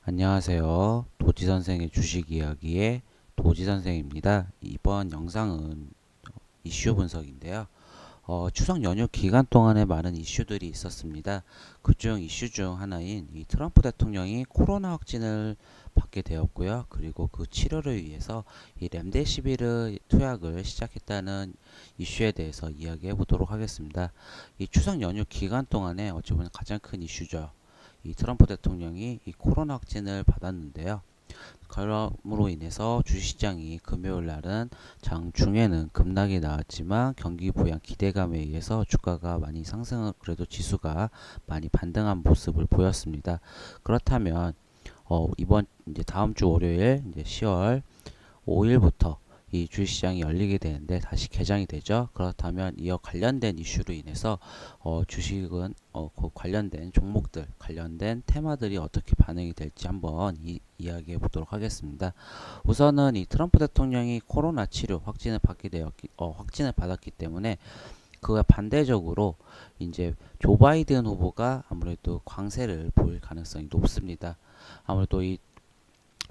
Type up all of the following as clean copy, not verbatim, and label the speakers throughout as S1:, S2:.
S1: 안녕하세요. 도지선생의 주식이야기의 도지선생입니다. 이번 영상은 이슈 분석인데요. 추석 연휴 기간 동안에 많은 이슈들이 있었습니다. 그중 이슈 중 하나인 이 트럼프 대통령이 코로나 확진을 받게 되었고요. 그리고 그 치료를 위해서 이 렘데시비르 투약을 시작했다는 이슈에 대해서 이야기해 보도록 하겠습니다. 이 추석 연휴 기간 동안에 어찌 보면 가장 큰 이슈죠. 이 트럼프 대통령이 이 코로나 확진을 받았는데요. 그럼으로 인해서 주식시장이 금요일 날은 장중에는 급락이 나왔지만 경기 부양 기대감에 의해서 주가가 많이 상승을 그래도 지수가 많이 반등한 모습을 보였습니다. 그렇다면 이번 이제 다음 주 월요일 이제 10월 5일부터 이 주식시장이 열리게 되는데 다시 개장이 되죠. 그렇다면 이와 관련된 이슈로 인해서 주식은 그 관련된 종목들, 관련된 테마들이 어떻게 반응이 될지 한번 이야기해 보도록 하겠습니다. 우선은 이 트럼프 대통령이 코로나 치료 확진을 받았기 때문에 그와 반대적으로 이제 조 바이든 후보가 아무래도 광세를 보일 가능성이 높습니다. 아무래도 이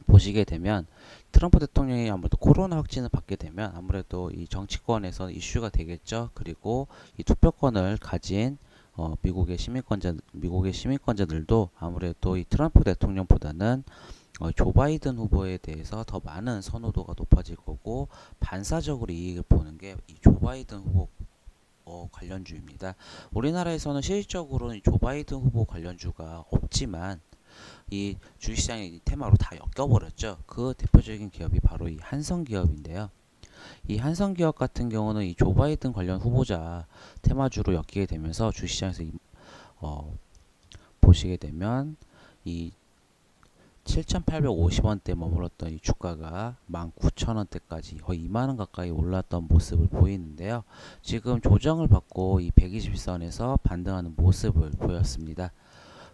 S1: 보시게 되면 트럼프 대통령이 아무래도 코로나 확진을 받게 되면 아무래도 이 정치권에서 이슈가 되겠죠. 그리고 이 투표권을 가진 미국의 시민권자들도 아무래도 이 트럼프 대통령보다는 조 바이든 후보에 대해서 더 많은 선호도가 높아질 거고 반사적으로 이익을 보는 게 이 조 바이든 후보 관련주입니다. 우리나라에서는 실질적으로는 이 조 바이든 후보 관련주가 없지만 이 주식시장의 테마로 다 엮여버렸죠. 그 대표적인 기업이 바로 이 한성기업인데요. 이 한성기업 같은 경우는 이 조 바이든 관련 후보자 테마주로 엮이게 되면서 주식시장에서 보시게 되면 이 7,850원대 머물렀던 이 주가가 19,000원대까지 거의 2만원 가까이 올랐던 모습을 보이는데요. 지금 조정을 받고 이 120선에서 반등하는 모습을 보였습니다.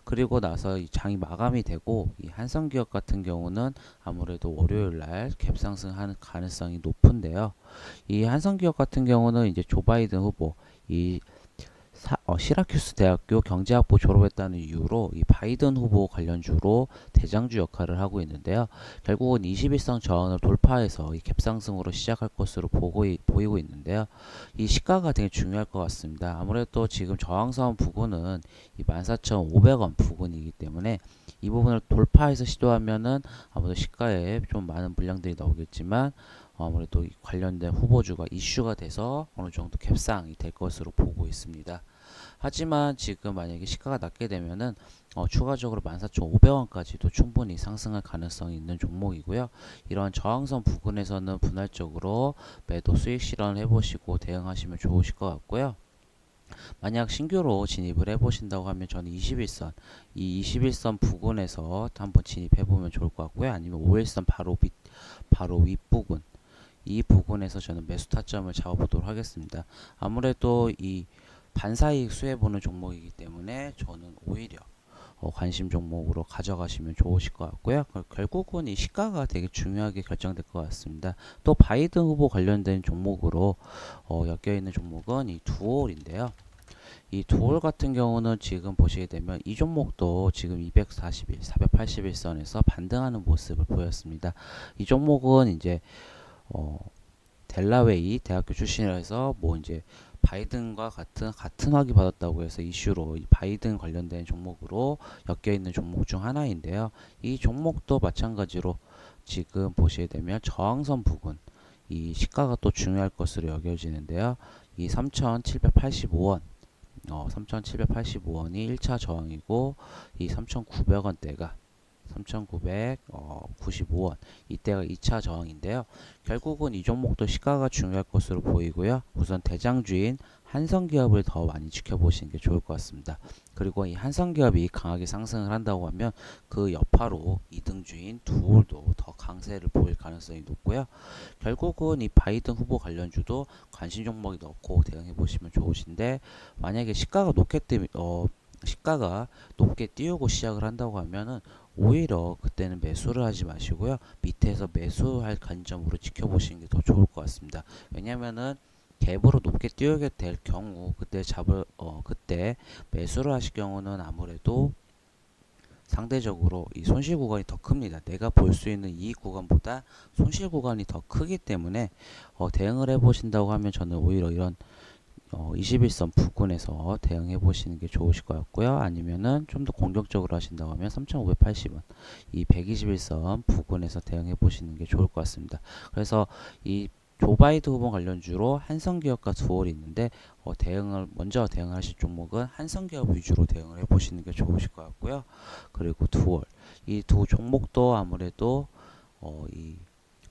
S1: 그리고 나서 이 장이 마감이 되고 이 한성기업 같은 경우는 아무래도 월요일 날 갭상승하는 가능성이 높은데요. 이 한성기업 같은 경우는 이제 조 바이든 후보 이 시라큐스 대학교 경제학부 졸업했다는 이유로 이 바이든 후보 관련주로 대장주 역할을 하고 있는데요. 결국은 21선 저항을 돌파해서 이 갭상승으로 시작할 것으로 보이고 있는데요. 이 시가가 되게 중요할 것 같습니다. 아무래도 지금 저항선 부근은 이 14,500원 부근이기 때문에 이 부분을 돌파해서 시도하면은 아무래도 시가에 좀 많은 물량들이 나오겠지만 아무래도 관련된 후보주가 이슈가 돼서 어느 정도 갭상이 될 것으로 보고 있습니다. 하지만 지금 만약에 시가가 낮게 되면은 추가적으로 14,500원까지도 충분히 상승할 가능성이 있는 종목이고요. 이런 저항선 부근에서는 분할적으로 매도 수익 실현을 해보시고 대응하시면 좋으실 것 같고요. 만약 신규로 진입을 해보신다고 하면 저는 21선, 이 21선 부근에서 한번 진입해보면 좋을 것 같고요. 아니면 5일선 바로 윗부근, 이 부분에서 저는 매수 타점을 잡아보도록 하겠습니다. 아무래도 이 반사이익 수혜보는 종목이기 때문에 저는 오히려 관심 종목으로 가져가시면 좋으실 것 같고요. 결국은 이 시가가 되게 중요하게 결정될 것 같습니다. 또 바이든 후보 관련된 종목으로 엮여있는 종목은 이 두올인데요. 이 두올 같은 경우는 지금 보시게 되면 이 종목도 지금 241, 481선에서 반등하는 모습을 보였습니다. 이 종목은 이제 어, 델라웨이 대학교 출신이라서 뭐 이제 바이든과 같은 학위 받았다고 해서 이슈로 이 바이든 관련된 종목으로 엮여 있는 종목 중 하나인데요. 이 종목도 마찬가지로 지금 보시게 되면 저항선 부근 이 시가가 또 중요할 것으로 여겨지는데요. 이 3,785원 3,785원이 1차 저항이고 이 3,900원대가 3,995원 이때가 2차 저항인데요. 결국은 이 종목도 시가가 중요할 것으로 보이고요. 우선 대장주인 한성기업을 더 많이 지켜보시는 게 좋을 것 같습니다. 그리고 이 한성기업이 강하게 상승을 한다고 하면 그 여파로 2등주인 두올도 더 강세를 보일 가능성이 높고요. 결국은 이 바이든 후보 관련주도 관심 종목이 넣고 대응해 보시면 좋으신데 만약에 시가가 높게 띄우고 시작을 한다고 하면은 오히려 그때는 매수를 하지 마시고요. 밑에서 매수할 관점으로 지켜보시는 게 더 좋을 것 같습니다. 왜냐면은 갭으로 높게 띄우게 될 경우 그때 매수를 하실 경우는 아무래도 상대적으로 이 손실 구간이 더 큽니다. 내가 볼 수 있는 이익 구간보다 손실 구간이 더 크기 때문에 대응을 해보신다고 하면 저는 오히려 이런 21선 부근에서 대응해 보시는 게 좋으실 것 같고요. 아니면은 좀 더 공격적으로 하신다고 하면 3580원 이 121선 부근에서 대응해 보시는 게 좋을 것 같습니다. 그래서 이 조바이드 후보 관련주로 한성기업과 두월이 있는데 먼저 대응하실 종목은 한성기업 위주로 대응을 해보시는 게 좋으실 것 같고요. 그리고 두월 이 두 종목도 아무래도 이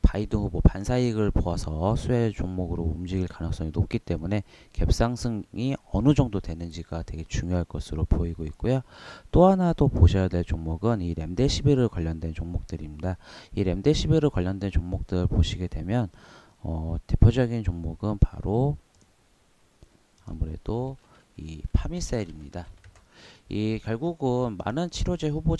S1: 바이든 후보 반사이익을 보아서 수혜 종목으로 움직일 가능성이 높기 때문에 갭상승이 어느 정도 되는지가 되게 중요할 것으로 보이고 있고요. 또 하나 또 보셔야 될 종목은 이 램데시비르 관련된 종목들입니다. 이 램데시비르 관련된 종목들 보시게 되면 대표적인 종목은 바로 아무래도 이 파미셀입니다. 이 결국은 많은 치료제 후보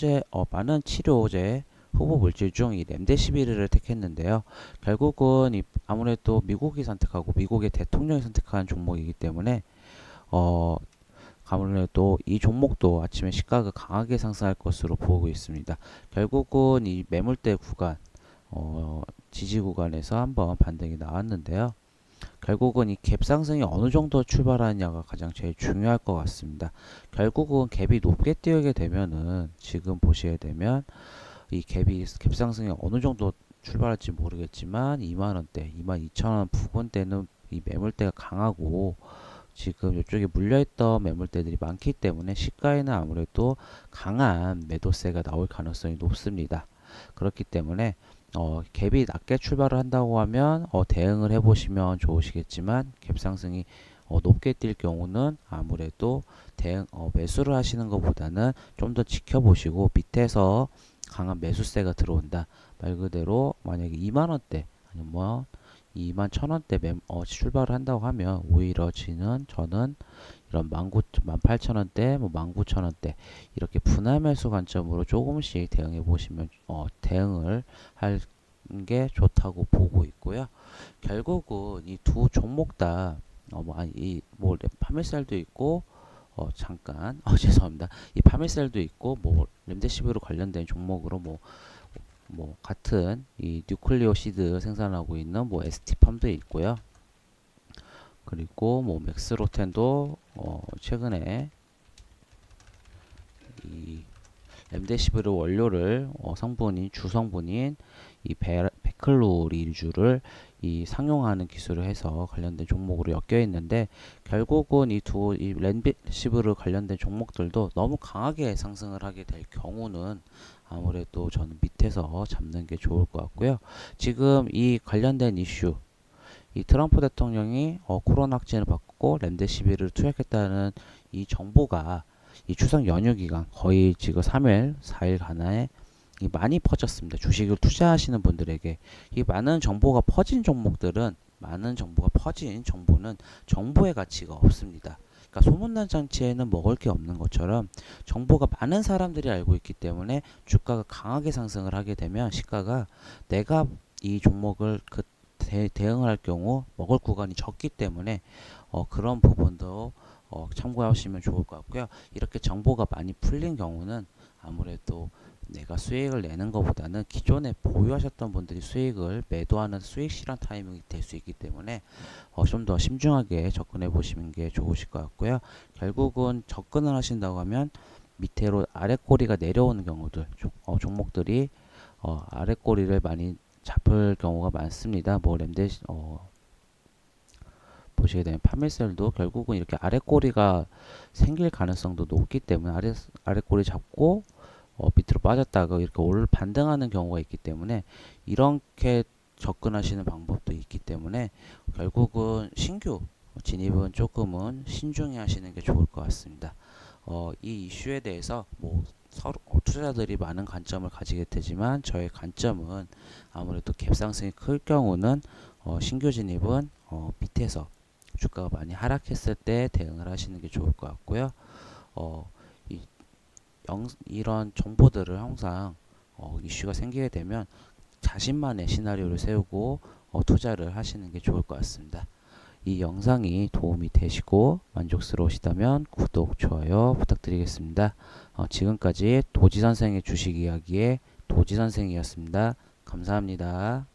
S1: 물질 중 이 렘데시비르를 택했는데요. 결국은 아무래도 미국이 선택하고 미국의 대통령이 선택한 종목이기 때문에 어, 아무래도 이 종목도 아침에 시가가 강하게 상승할 것으로 보고 있습니다. 결국은 이 매물대 구간, 지지 구간에서 한번 반등이 나왔는데요. 결국은 이 갭 상승이 어느 정도 출발하느냐가 가장 제일 중요할 것 같습니다. 결국은 갭이 높게 뛰게 되면은 지금 보시게 되면 갭 상승이 어느 정도 출발할지 모르겠지만 2만원대, 22,000원 부근대는 이 매물대가 강하고 지금 이쪽에 물려있던 매물대들이 많기 때문에 시가에는 아무래도 강한 매도세가 나올 가능성이 높습니다. 그렇기 때문에 갭이 낮게 출발을 한다고 하면 대응을 해보시면 좋으시겠지만 갭 상승이 높게 뛸 경우는 아무래도 매수를 하시는 것보다는 좀 더 지켜보시고 밑에서 강한 매수세가 들어온다. 말 그대로 만약에 2만원대 아니면 뭐 2만 1,000원대 출발을 한다고 하면 오히려 저는 이런 18,000원대, 뭐 19,000원대 이렇게 분할 매수 관점으로 조금씩 대응해 보시면 대응을 할 게 좋다고 보고 있고요. 결국은 이 두 종목 다 파밀셀도 있고 잠깐 죄송합니다. 이 파밀셀도 있고 뭐 렘데시비로 관련된 종목으로 같은 이 뉴클리오 시드 생산하고 있는 뭐 ST팜도 있고요. 그리고 뭐 맥스로텐도 최근에 이 렘데시비르 원료를 성분인 주성분인 이 베클로리주를 이 상용하는 기술을 해서 관련된 종목으로 엮여 있는데 결국은 이 렘데시비르 관련된 종목들도 너무 강하게 상승을 하게 될 경우는 아무래도 저는 밑에서 잡는 게 좋을 것 같고요. 지금 이 관련된 이슈 이 트럼프 대통령이 코로나 확진을 받고 렘데시비르를 투약했다는 이 정보가 이 추석 연휴 기간 거의 지금 3일, 4일간에 많이 퍼졌습니다. 주식을 투자하시는 분들에게 이 많은 정보가 퍼진 정보는 정보의 가치가 없습니다. 그러니까 소문난 장치에는 먹을 게 없는 것처럼 정보가 많은 사람들이 알고 있기 때문에 주가가 강하게 상승을 하게 되면 시가가 내가 이 종목을 대응을 할 경우 먹을 구간이 적기 때문에 그런 부분도 참고하시면 좋을 것 같고요. 이렇게 정보가 많이 풀린 경우는 아무래도 내가 수익을 내는 것보다는 기존에 보유하셨던 분들이 수익을 매도하는 수익 실현 타이밍이 될 수 있기 때문에 좀 더 신중하게 접근해 보시는 게 좋으실 것 같고요. 결국은 접근을 하신다고 하면 밑으로 아래 꼬리가 내려오는 경우들 종목들이 아래 꼬리를 많이 잡을 경우가 많습니다. 뭐 보시게 되면 파밀셀도 결국은 이렇게 아래 꼬리가 생길 가능성도 높기 때문에 아래 꼬리 잡고 밑으로 빠졌다가 이렇게 올 반등하는 경우가 있기 때문에 이렇게 접근하시는 방법도 있기 때문에 결국은 신규 진입은 조금은 신중히 하시는 게 좋을 것 같습니다. 이 이슈에 대해서 서로 투자자들이 많은 관점을 가지게 되지만 저의 관점은 아무래도 갭상승이 클 경우는 신규 진입은 밑에서 주가가 많이 하락했을 때 대응을 하시는 게 좋을 것 같고요. 이 이런 정보들을 항상 이슈가 생기게 되면 자신만의 시나리오를 세우고 투자를 하시는 게 좋을 것 같습니다. 이 영상이 도움이 되시고 만족스러우시다면 구독, 좋아요 부탁드리겠습니다. 지금까지 도지선생의 주식 이야기의 도지선생이었습니다. 감사합니다.